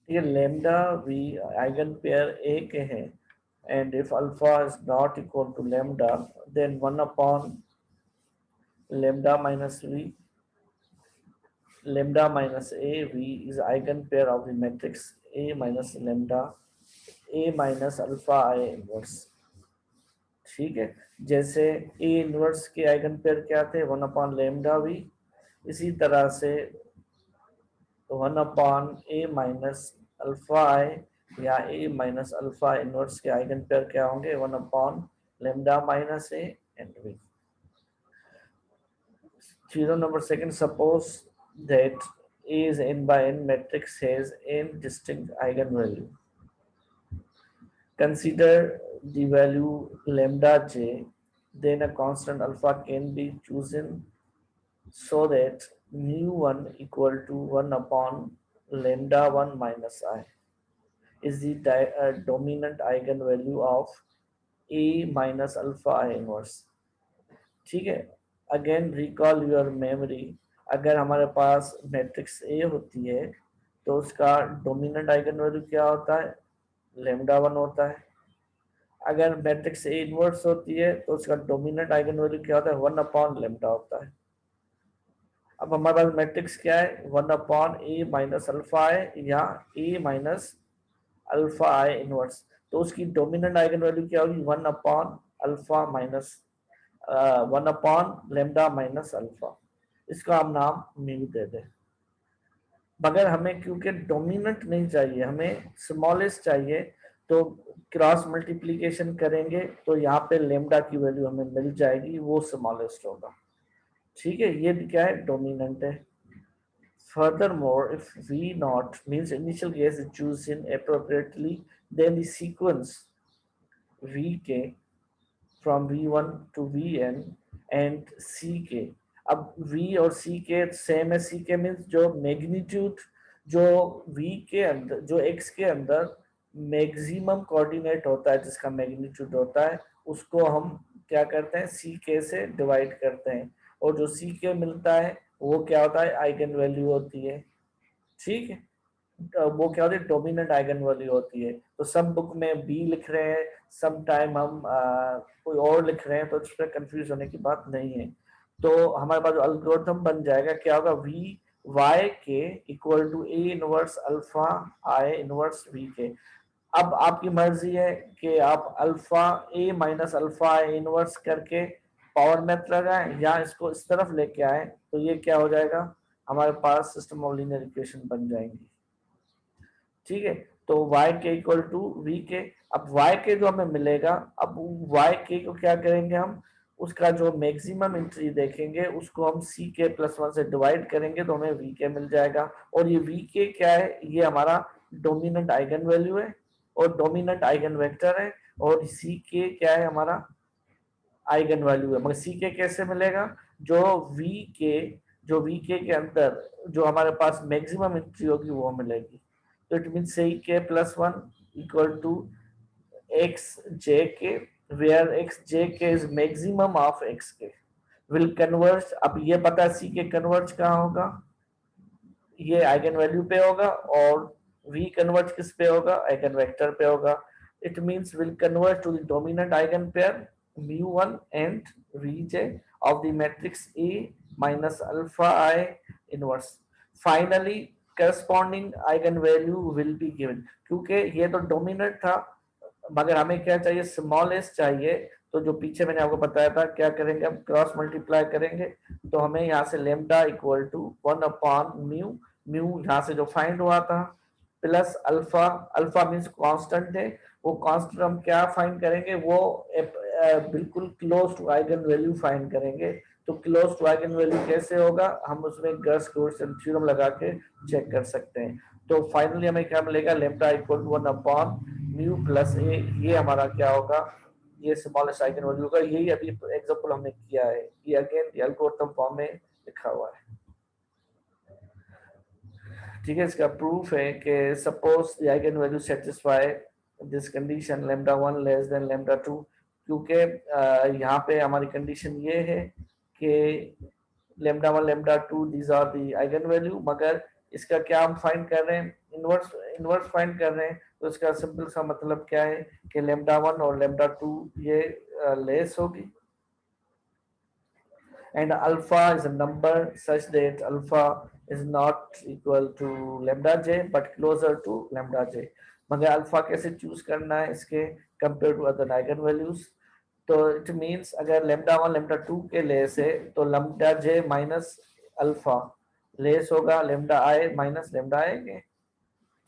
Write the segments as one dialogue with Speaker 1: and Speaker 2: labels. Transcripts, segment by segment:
Speaker 1: ये lambda v eigen pair A के हैं, and if alpha is not equal to lambda, then 1 lambda minus v, lambda minus a v is eigenpair of the matrix a minus lambda a minus alpha I inverse। ठीक है, जैसे a inverse के eigen pair क्या थे, 1/λ v, इसी तरह से 1/a minus alpha i या a माइनस अल्फा इनवर्स के आइगन पेयर क्या होंगे, 1/λ minus a and v। Theorem number second, suppose that A is n by n matrix has n distinct eigenvalue. Consider the value lambda j, then a constant alpha can be chosen so that mu1 equal to 1/λ1 minus I is the dominant eigenvalue of A minus alpha I inverse। ठीक है, again recall your memory, अगर हमारे पास matrix A होती है तो उसका dominant eigen value क्या होता है, लेमडा वन होता है। अगर मैट्रिक्स ए इनवर्स होती है तो उसका डोमिनेंट आइगन वैल्यू क्या होता है, 1/λ होता है। अब हमारे पास मैट्रिक्स क्या है, 1/a माइनस अल्फा है या ए माइनस अल्फा आई इनवर्स, तो उसकी डोमिनेंट आइगन वैल्यू क्या होगी, 1/अल्फा माइनस 1/λ माइनस अल्फा। इसका हम नाम म्यू दे दें। मगर हमें क्योंकि डोमिनेंट नहीं चाहिए, हमें स्मॉलेस्ट चाहिए, तो क्रॉस मल्टीप्लीकेशन करेंगे तो यहाँ पे लेमडा की वैल्यू हमें मिल जाएगी, वो स्मॉलेस्ट होगा। ठीक है, ये क्या है, डोमिनेंट है। Furthermore, if V naught means initial case is chosen appropriately, then the sequence Vk from V1 to Vn and Ck, अब V और Ck सेम है, Ck मीन्स जो मैग्नीट्यूड जो V के अंदर, जो X के अंदर मैक्सिमम कोऑर्डिनेट होता है, जिसका मैग्नीट्यूड होता है, उसको हम क्या करते हैं, Ck से डिवाइड करते हैं, और जो Ck मिलता है वो क्या होता है, आइगन वैल्यू होती है। ठीक है, वो क्या होती है, डोमिनेंट आइगन वैल्यू होती है। तो सब बुक में बी लिख रहे हैं, सम टाइम हम कोई और लिख रहे हैं, तो इस पर कंफ्यूज होने की बात नहीं है। तो हमारे पास जो एल्गोरिथम बन जाएगा क्या होगा, वी वाई के equal to A inverse alpha I inverse v के। अब आपकी मर्जी है कि आप alpha A minus alpha I inverse करके पावर मेथड लगाएं या इसको इस तरफ लेके आए, तो ये क्या हो जाएगा, हमारे पास सिस्टम ऑफ लीनियर इक्वेशन बन जाएंगी। ठीक है, तो वाई के इक्वल टू वी के। अब वाई के जो हमें मिलेगा, अब वाई के को क्या करेंगे हम, उसका जो मैक्सिमम एंट्री देखेंगे उसको हम सी के प्लस वन से डिवाइड करेंगे तो हमें वी के मिल जाएगा। और ये वी के क्या है, ये हमारा डोमिनेंट आइगन वैल्यू है और डोमिनेंट आइगन वेक्टर है, और सी के क्या है, हमारा आइगन वैल्यू है। मगर सी के कैसे मिलेगा, जो वी के जो वी के अंदर जो हमारे पास मैक्सिमम एंट्री होगी वो मिलेगी। तो it mean C K plus one equal to X J K, where X J K is maximum of X K will converge. अब ये पता है सी के कन्वर्ज कहाँ होगा, ये आइगन वैल्यू पे होगा, और v कन्वर्ज किस पे होगा, आइगन वेक्टर पे होगा। It means will converge to the dominant eigen pair mu1 and vj of the matrix A minus alpha I inverse। Finally corresponding eigen value will be given, क्योंकि ये तो dominant था, मगर हमें क्या चाहिए, स्मॉल एस चाहिए। तो जो पीछे मैंने आपको बताया था, क्या करेंगे, हम क्रॉस मल्टीप्लाई करेंगे, तो हमें यहाँ से लेमडा इक्वल टू 1/म्यू, म्यू यहाँ से जो फाइंड हुआ था, plus alpha, alpha means constant है, वो कांस्टेंट हम क्या फाइंड करेंगे, वो बिल्कुल close to eigen value find करेंगे। तो क्लोज टू आइगन वैल्यू कैसे होगा, हम उसमें गर्स-कोएफिशिएंट थ्योरम लगा के चेक कर सकते हैं। तो फाइनली हमें क्या मिलेगा, लेमडा इक्वल टू 1/म्यू प्लस ए, ये हमारा क्या होगा, ये स्मॉलेस्ट आइगन वैल्यू होगा। यही अभी एग्जांपल हमने किया है, ये अगेन एल्गोरिथम फॉर्म में लिखा हुआ है। ठीक है, इसका प्रूफ है कि suppose the eigen value satisfy this condition lambda 1 less than lambda 2, क्योंकि यहाँ पे हमारी कंडीशन ये है कि lambda 1 lambda 2 these are the eigen value, मगर इसका क्या हम फाइंड कर रहे हैं, इनवर्स इनवर्स फाइंड कर रहे हैं। तो इसका सिंपल सा मतलब क्या है कि लेमडा 1 और लेमडा 2 ये लेस होगी, and alpha is a number such that alpha is not equal to lambda j but closer to lambda j। मगर अल्फा कैसे चूज करना है इसके compare to other eigen values, तो इट मींस अगर लेमडा 1 लेमडा 2 के less है तो lambda j minus alpha less होगा lambda i minus lambda I के।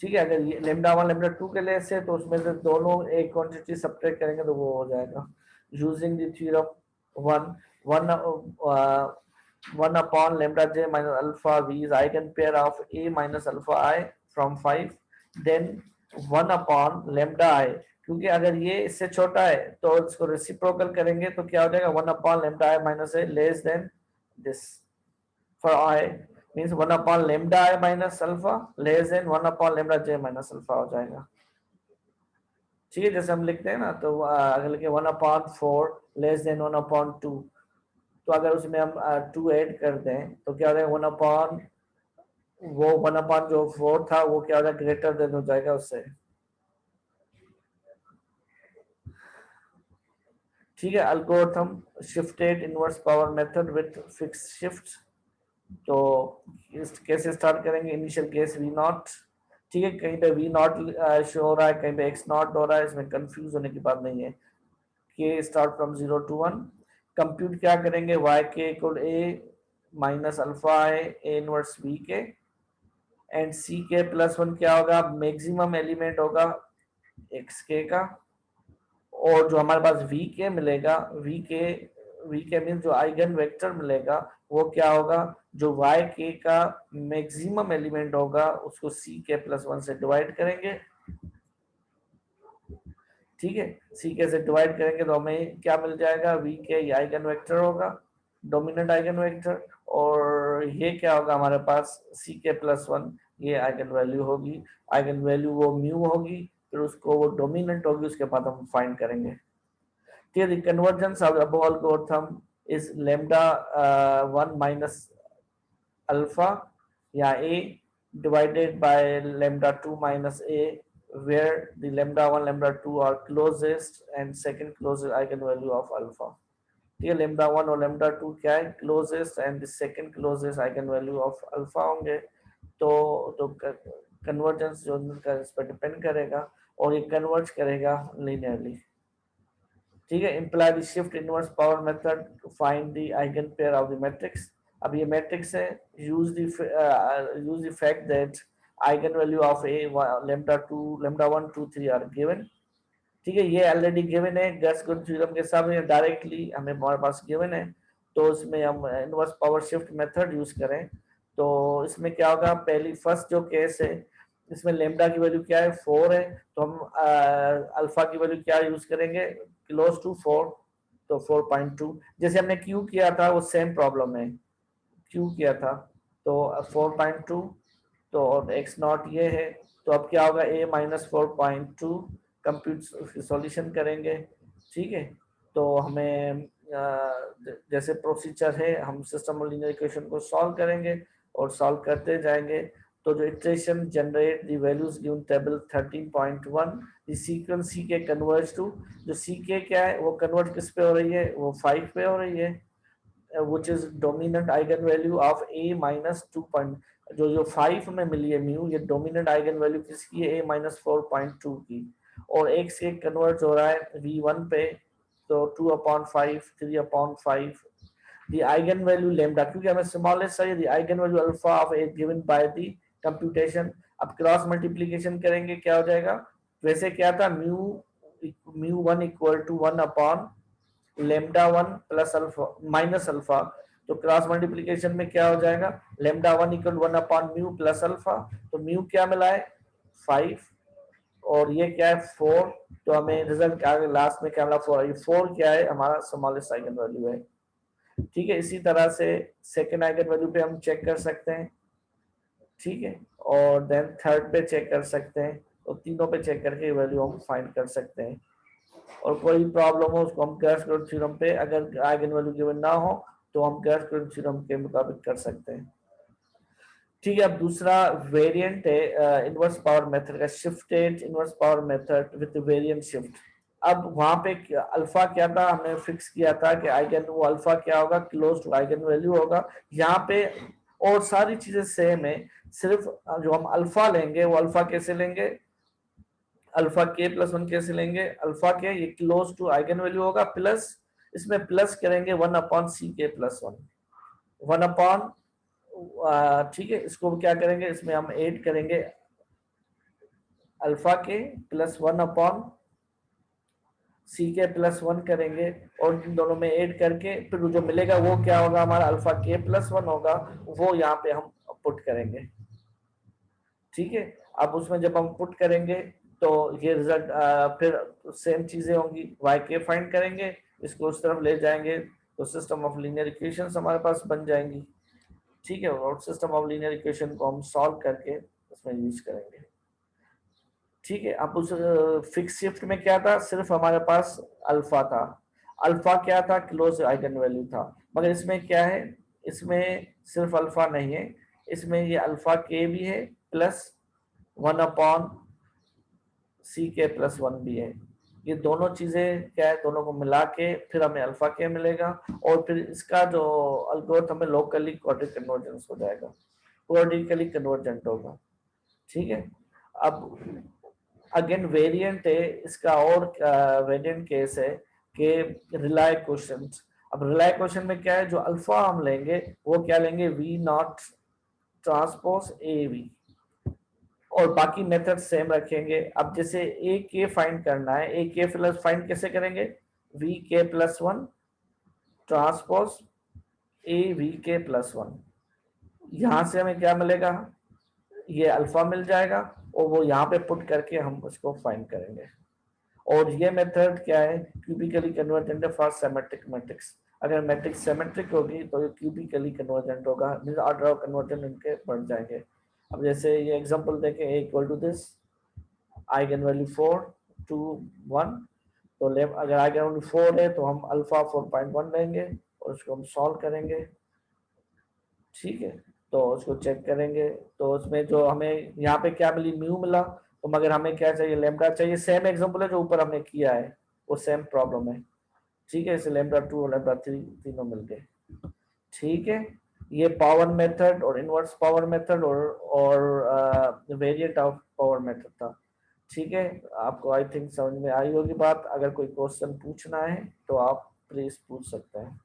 Speaker 1: ठीक है, अगर ये लेमडा 1 लेमडा 2 के लेस है तो उसमें से दोनों एक क्वांटिटी सब्ट्रैक्ट करेंगे तो वो हो जाएगा using the theorem one one one upon lambda j minus alpha v is eigenpair of a minus alpha I from 5, then 1 upon lambda I, क्योंकि अगर ये इससे छोटा है तो इसको रेसिप्रोकल करेंगे तो क्या हो जाएगा 1 upon lambda I minus a less than this for I means 1 upon lambda I minus alpha less than 1 upon lambda j minus alpha हो जाएगा। ठीक है, जैसे हम लिखते हैं ना तो अगर लिखे 1 upon 4 लेस देन 1 upon 2, तो अगर उसमें हम 2 ऐड कर दें तो क्या हो जाएगा 1 upon वो 1 upon जो 4 था वो क्या हो जाएगा ग्रेटर देन हो जाएगा उससे। ठीक है, algorithm shifted inverse power method with fix shift. तो कैसे स्टार्ट करेंगे, इनिशियल केस वी नॉट। ठीक है, कहीं पे वी नॉट शो हो रहा है, कहीं पे एक्स नॉट हो रहा है, इसमें कंफ्यूज होने की बात नहीं है। के स्टार्ट फ्रॉम 0 to 1। कंप्यूट क्या करेंगे, वाई के इक्वल ए माइनस अल्फा है ए इनवर्स वी के, एंड सी के प्लस 1 क्या होगा, मैक्सिमम एलिमेंट होगा एक्स के का, और जो हमारे पास वी के मिलेगा वी के मीन जो आइगन वेक्टर मिलेगा वो क्या होगा, जो वाई के का मैक्सिमम एलिमेंट होगा उसको सी के प्लस 1 से डिवाइड करेंगे। ठीक है, सी के से डिवाइड करेंगे तो हमें क्या मिल जाएगा, वी के ये आइगन वेक्टर होगा, डोमिनेंट आइगन वेक्टर, और ये क्या होगा हमारे पास सी के प्लस 1 ये आइगन वैल्यू होगी, आइगन वैल्यू वो म्यू होगी, फिर उसको वो डोमिनेंट होगी, उसके बाद हम फाइंड करेंगे। Here the convergence of the above algorithm is lambda 1 minus alpha या a divided by lambda 2 minus a, where the lambda 1 lambda 2 are closest and second closest eigenvalue of alpha। ये lambda 1 और lambda 2 क्या है, closest and the second closest eigenvalue of alpha होंगे। तो convergence जो उनका इस पर डिपेंड करेगा और ये कन्वर्ज करेगा linearly। ठीक है, imply the shift inverse power method to find the eigen pair of the matrix. अब ये मैट्रिक्स है, use the fact that eigen value of A lambda 2 lambda 1 2 3 are given. ठीक है, ये ऑलरेडी गिवन है गॉस-गुन थ्योरम के सामने डायरेक्टली हमें हमारे पास गिवन है, तो इसमें हम inverse power shift method use करें तो इसमें क्या होगा, पहली फर्स्ट जो केस है इसमें लेमडा की वैल्यू क्या है 4 है, तो हम अल्फा की वैल्यू क्या यूज करेंगे क्लोज टू 4, तो 4.2। जैसे हमने क्यू किया था वो सेम प्रॉब्लम है, क्यू किया था तो 4.2, तो और एक्स नॉट ये है, तो अब क्या होगा a माइनस 4.2 कंप्यूट सॉल्यूशन करेंगे। ठीक है, तो हमें जैसे प्रोसीजर है हम सिस्टम और लीनियर इक्वेशन को सॉल्व करेंगे और सॉल्व करते जाएंगे। तो जो iteration generate the values given table 13.1 the sequence C K converge to, जो सी के क्या है वो कन्वर्ट किस पे हो रही है, वो 5 पे हो रही है, which is dominant eigen value of a minus 2 point, जो 5 में मिली है म्यू, ये डोमिनेंट आइगन वैल्यू किसकी है a minus 4.2 की, और एक से कन्वर्ट हो रहा है v1 पे, तो 2 upon 5 3 upon 5 the eigenvalue lambda, क्योंकि हमें स्मॉलेस्ट चाहिए, the eigenvalue alpha of a given by the computation। अब क्रॉस मल्टीप्लीकेशन करेंगे क्या हो जाएगा, वैसे क्या था mu 1 equal to 1 upon lambda 1 plus alpha minus alpha, तो क्रॉस मल्टीप्लीकेशन में क्या हो जाएगा, lambda 1 equal 1 upon mu plus alpha, तो म्यू क्या मिला है 5 और ये क्या है 4, तो हमें रिजल्ट क्या लास्ट में क्या मिला 4, ये 4 क्या है हमारा स्मॉलेस्ट आइगन वैल्यू है। ठीक है, इसी तरह से सेकंड आइगन वैल्यू पे हम चेक कर सकते हैं। ठीक है, और देन थर्ड पे चेक कर सकते हैं, तो तीनों पे चेक करके वैल्यू हम फाइंड कर सकते हैं। और कोई प्रॉब्लम हो उसको हम गॉस-क्रोन थ्योरम पे, अगर आइगन वैल्यू गिवन ना हो तो हम गॉस-क्रोन थ्योरम के मुताबिक कर सकते हैं। ठीक है, अब दूसरा वेरिएंट है इनवर्स पावर मेथड का, shifted inverse power method with variant shift. अब वहां पे अल्फा क्या था, हमने फिक्स किया था कि आइगन, वो अल्फा क्या होगा, क्लोज टू आइगन वैल्यू होगा। यहाँ पे और सारी चीजें सेम है, सिर्फ जो हम अल्फा लेंगे वो अल्फा कैसे लेंगे, अल्फा के प्लस वन कैसे लेंगे, अल्फा के ये क्लोज टू आइगन वैल्यू होगा, प्लस इसमें प्लस करेंगे 1/ck+1, 1/, ठीक है, इसको क्या करेंगे, इसमें हम ऐड करेंगे अल्फा के प्लस 1/ck+1 करेंगे, और इन दोनों में ऐड करके फिर जो मिलेगा वो क्या होगा, हमारा अल्फा k+1 होगा, वो यहाँ पे हम पुट करेंगे। ठीक है, अब उसमें जब हम पुट करेंगे तो ये रिजल्ट फिर सेम चीजें होंगी, वाई के फाइंड करेंगे, इसको उस तरफ ले जाएंगे तो सिस्टम ऑफ लीनियर इक्वेशंस हमारे पास बन जाएंगी। ठीक है, और सिस्टम ऑफ लीनियर इक्वेशन को हम सॉल्व करके उसमें यूज करेंगे। ठीक है, अब उस फिक्स शिफ्ट में क्या था, सिर्फ हमारे पास अल्फा था, अल्फा क्या था, क्लोज आइगन वैल्यू था, मगर इसमें क्या है, इसमें सिर्फ अल्फा नहीं है, इसमें ये अल्फा के भी है प्लस 1/ck+1 भी है। ये दोनों चीजें क्या है, दोनों को मिला के फिर हमें अल्फा के मिलेगा, और फिर इसका जो अलगोरिथम हमें लोकली क्वाड्रेटिक कन्वर्जेंस हो जाएगा, क्वाड्रेटिकली कन्वर्जेंट होगा। ठीक है, अब अगेन वेरिएंट है इसका, और वेरिएंट केस है कि रिलाय क्वेश्चन। अब रिलाय क्वेश्चन में क्या है, जो अल्फा हम लेंगे वो क्या लेंगे, V0 ट्रांसपोज AV, और बाकी मेथड सेम रखेंगे। अब जैसे ए के फाइंड करना है, ए के प्लस फाइंड कैसे करेंगे, VK+1 ट्रांसपोज AVK+1, यहां से हमें क्या मिलेगा, ये अल्फा मिल जाएगा, और वो यहाँ पे पुट करके हम उसको फाइंड करेंगे। और ये मेथड क्या है, cubically convergent for symmetric matrix. अगर मैट्रिक्स सिमेट्रिक होगी तो ये क्यूबिकली कन्वर्जेंट होगा, ऑर्डर ऑफ कन्वर्जन इनके बढ़ जाएंगे। अब जैसे ये एग्जांपल देखें, a equal to this, eigen value 4 2 1, तो अगर आइगन वैल्यू 4 है तो हम अल्फा 4.1 लेंगे और उसको हम सॉल्व करेंगे। ठीक है, तो उसको चेक करेंगे, तो उसमें जो हमें यहाँ पे क्या मिली, म्यू मिला, तो मगर हमें क्या चाहिए, लेमडा चाहिए। सेम एग्जांपल है जो ऊपर हमने किया है, वो सेम प्रॉब्लम है। ठीक है, इसे λ2 और λ3 तीनों मिल गए। ठीक है, ये पावर मेथड और इनवर्स पावर मेथड और वेरिएंट ऑफ पावर मेथड था। ठीक है, आपको आई थिंक समझ में आई होगी बात। अगर कोई क्वेश्चन पूछना है तो आप प्लीज पूछ सकते हैं।